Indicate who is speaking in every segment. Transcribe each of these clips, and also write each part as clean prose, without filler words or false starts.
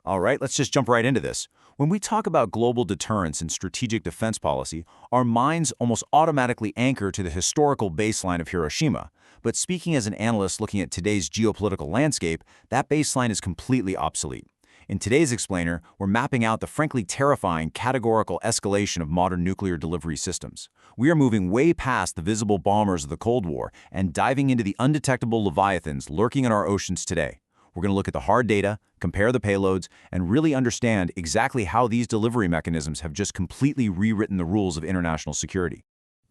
Speaker 1: All right, let's just jump right into this. When we talk about global deterrence and strategic defense policy, our minds almost automatically anchor to the historical baseline of Hiroshima. But speaking as an analyst looking at today's geopolitical landscape, that baseline is completely obsolete. In today's explainer, we're mapping out the frankly terrifying categorical escalation of modern nuclear delivery systems. We are moving way past the visible bombers of the Cold War and diving into the undetectable leviathans lurking in our oceans today. We're going to look at the hard data, compare the payloads, and really understand exactly how these delivery mechanisms have just completely rewritten the rules of international security.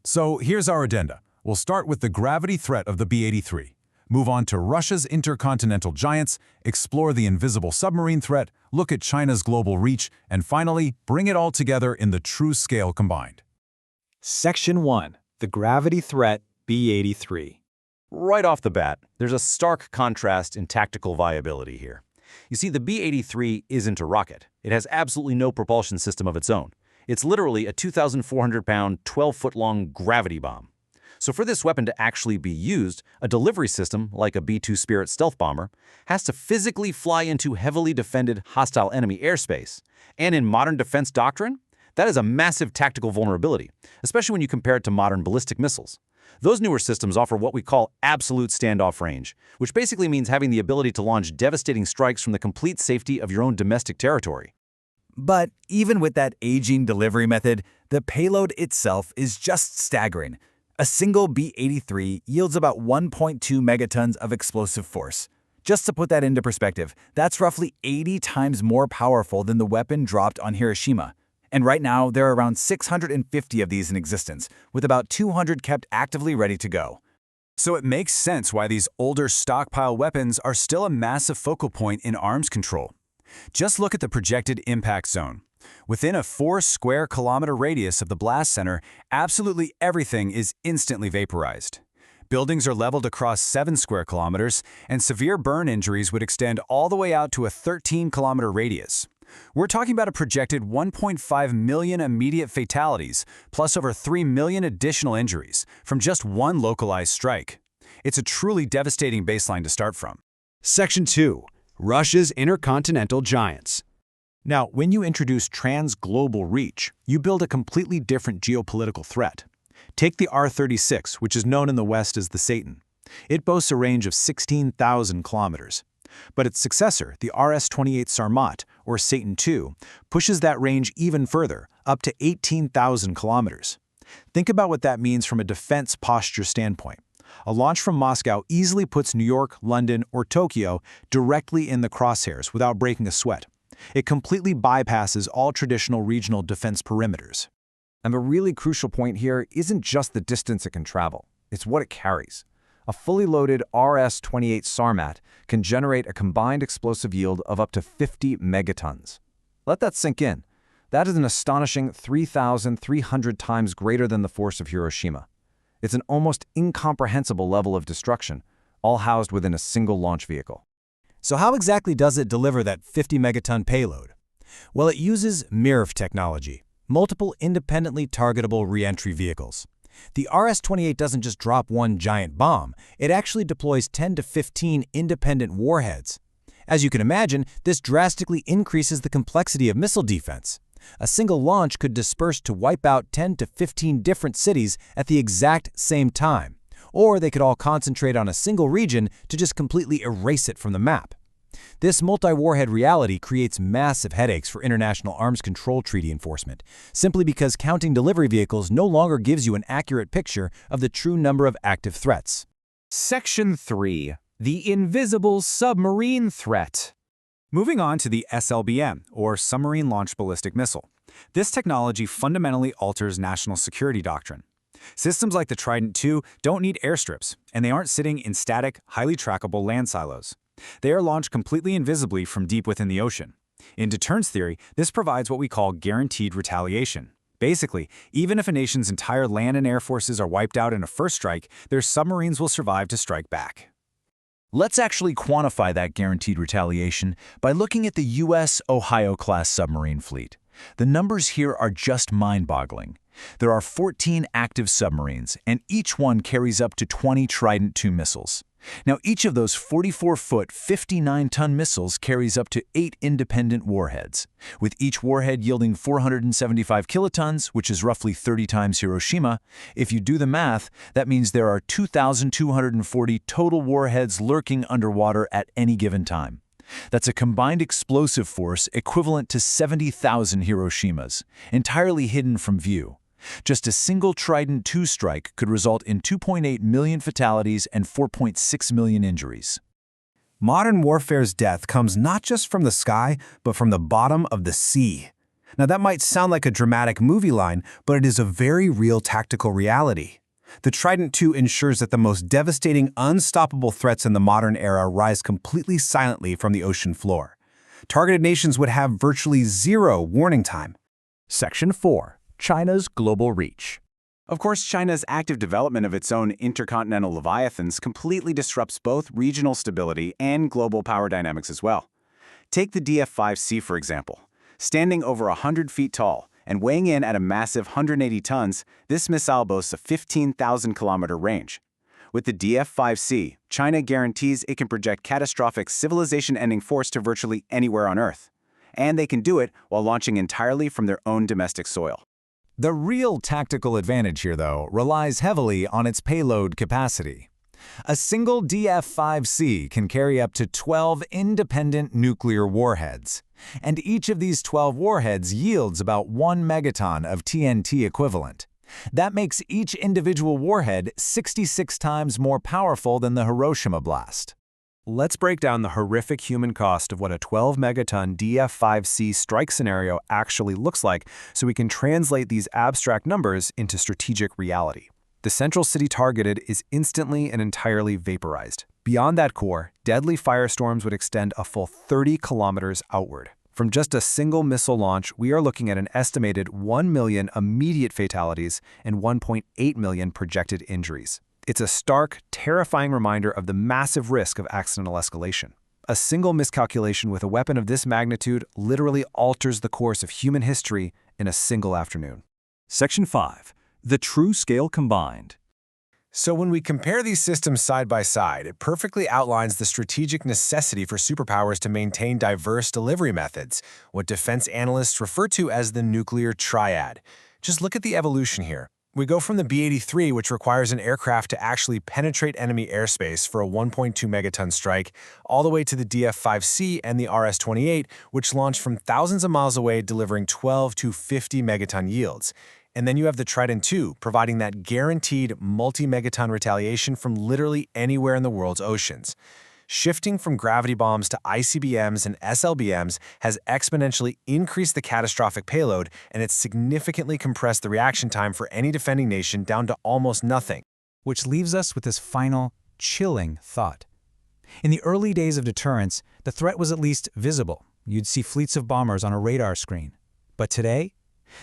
Speaker 2: So here's our addenda. We'll start with the gravity threat of the B-83, move on to Russia's intercontinental giants, explore the invisible submarine threat, look at China's global reach, and finally, bring it all together in the true scale combined.
Speaker 3: Section 1. The Gravity Threat B-83.
Speaker 1: Right off the bat, there's a stark contrast in tactical viability here. You see, the B-83 isn't a rocket. It has absolutely no propulsion system of its own. It's literally a 2,400-pound, 12-foot-long gravity bomb. So for this weapon to actually be used, a delivery system, like a B-2 Spirit stealth bomber, has to physically fly into heavily defended hostile enemy airspace. And in modern defense doctrine, that is a massive tactical vulnerability, especially when you compare it to modern ballistic missiles. Those newer systems offer what we call absolute standoff range, which basically means having the ability to launch devastating strikes from the complete safety of your own domestic territory.
Speaker 4: But even with that aging delivery method, the payload itself is just staggering. A single B-83 yields about 1.2 megatons of explosive force. Just to put that into perspective, that's roughly 80 times more powerful than the weapon dropped on Hiroshima. And right now, there are around 650 of these in existence, with about 200 kept actively ready to go.
Speaker 2: So it makes sense why these older stockpile weapons are still a massive focal point in arms control. Just look at the projected impact zone. Within a 4 square kilometer radius of the blast center, absolutely everything is instantly vaporized. Buildings are leveled across 7 square kilometers, and severe burn injuries would extend all the way out to a 13-kilometer radius. We're talking about a projected 1.5 million immediate fatalities, plus over 3 million additional injuries, from just one localized strike. It's a truly devastating baseline to start from.
Speaker 3: Section 2. Russia's intercontinental giants.
Speaker 5: Now, when you introduce trans-global reach, you build a completely different geopolitical threat. Take the R-36, which is known in the West as the Satan. It boasts a range of 16,000 kilometers. But its successor, the RS-28 Sarmat, or Satan II, pushes that range even further, up to 18,000 kilometers. Think about what that means from a defense posture standpoint. A launch from Moscow easily puts New York, London, or Tokyo directly in the crosshairs without breaking a sweat. It completely bypasses all traditional regional defense perimeters.
Speaker 6: And the really crucial point here isn't just the distance it can travel, it's what it carries. A fully loaded RS-28 Sarmat can generate a combined explosive yield of up to 50 megatons. Let that sink in. That is an astonishing 3,300 times greater than the force of Hiroshima. It's an almost incomprehensible level of destruction, all housed within a single launch vehicle.
Speaker 4: So how exactly does it deliver that 50 megaton payload? Well, it uses MIRV technology, multiple independently targetable reentry vehicles. The RS-28 doesn't just drop one giant bomb, it actually deploys 10 to 15 independent warheads. As you can imagine, this drastically increases the complexity of missile defense. A single launch could disperse to wipe out 10 to 15 different cities at the exact same time, or they could all concentrate on a single region to just completely erase it from the map. This multi-warhead reality creates massive headaches for international arms control treaty enforcement, simply because counting delivery vehicles no longer gives you an accurate picture of the true number of active threats.
Speaker 3: Section 3. The invisible submarine threat.
Speaker 2: Moving on to the SLBM, or Submarine Launched Ballistic Missile. This technology fundamentally alters national security doctrine. Systems like the Trident II don't need airstrips, and they aren't sitting in static, highly trackable land silos. They are launched completely invisibly from deep within the ocean. In deterrence theory, this provides what we call guaranteed retaliation. Basically, even if a nation's entire land and air forces are wiped out in a first strike, their submarines will survive to strike back.
Speaker 1: Let's actually quantify that guaranteed retaliation by looking at the US Ohio-class submarine fleet. The numbers here are just mind-boggling. There are 14 active submarines, and each one carries up to 20 Trident II missiles.
Speaker 2: Now, each of those 44-foot, 59-ton missiles carries up to 8 independent warheads, with each warhead yielding 475 kilotons, which is roughly 30 times Hiroshima. If you do the math, that means there are 2,240 total warheads lurking underwater at any given time. That's a combined explosive force equivalent to 70,000 Hiroshimas, entirely hidden from view. Just a single Trident II strike could result in 2.8 million fatalities and 4.6 million injuries.
Speaker 5: Modern warfare's death comes not just from the sky, but from the bottom of the sea. Now that might sound like a dramatic movie line, but it is a very real tactical reality. The Trident II ensures that the most devastating, unstoppable threats in the modern era rise completely silently from the ocean floor. Targeted nations would have virtually zero warning time.
Speaker 3: Section 4. China's global reach.
Speaker 2: Of course, China's active development of its own intercontinental leviathans completely disrupts both regional stability and global power dynamics as well. Take the DF-5C, for example. Standing over 100 feet tall and weighing in at a massive 180 tons, this missile boasts a 15,000-kilometer range. With the DF-5C, China guarantees it can project catastrophic civilization-ending force to virtually anywhere on Earth. And they can do it while launching entirely from their own domestic soil.
Speaker 4: The real tactical advantage here, though, relies heavily on its payload capacity. A single DF-5C can carry up to 12 independent nuclear warheads, and each of these 12 warheads yields about 1 megaton of TNT equivalent. That makes each individual warhead 66 times more powerful than the Hiroshima blast.
Speaker 5: Let's break down the horrific human cost of what a 12-megaton DF-5C strike scenario actually looks like so we can translate these abstract numbers into strategic reality. The central city targeted is instantly and entirely vaporized. Beyond that core, deadly firestorms would extend a full 30 kilometers outward. From just a single missile launch, we are looking at an estimated 1 million immediate fatalities and 1.8 million projected injuries. It's a stark, terrifying reminder of the massive risk of accidental escalation. A single miscalculation with a weapon of this magnitude literally alters the course of human history in a single afternoon.
Speaker 3: Section 5. The true scale combined.
Speaker 5: So when we compare these systems side by side, it perfectly outlines the strategic necessity for superpowers to maintain diverse delivery methods, what defense analysts refer to as the nuclear triad. Just look at the evolution here. We go from the B83, which requires an aircraft to actually penetrate enemy airspace for a 1.2 megaton strike, all the way to the DF-5C and the RS-28, which launch from thousands of miles away, delivering 12 to 50 megaton yields. And then you have the Trident II, providing that guaranteed multi-megaton retaliation from literally anywhere in the world's oceans. Shifting from gravity bombs to ICBMs and SLBMs has exponentially increased the catastrophic payload, and it's significantly compressed the reaction time for any defending nation down to almost nothing.
Speaker 3: Which leaves us with this final, chilling thought. In the early days of deterrence, the threat was at least visible. You'd see fleets of bombers on a radar screen. But today,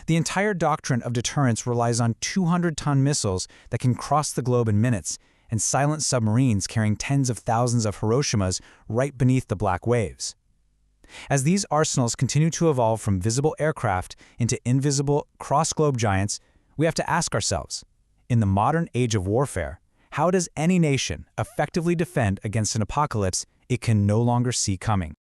Speaker 3: the entire doctrine of deterrence relies on 200-ton missiles that can cross the globe in minutes, and silent submarines carrying tens of thousands of Hiroshimas right beneath the black waves. As these arsenals continue to evolve from visible aircraft into invisible cross-globe giants, we have to ask ourselves, in the modern age of warfare, how does any nation effectively defend against an apocalypse it can no longer see coming?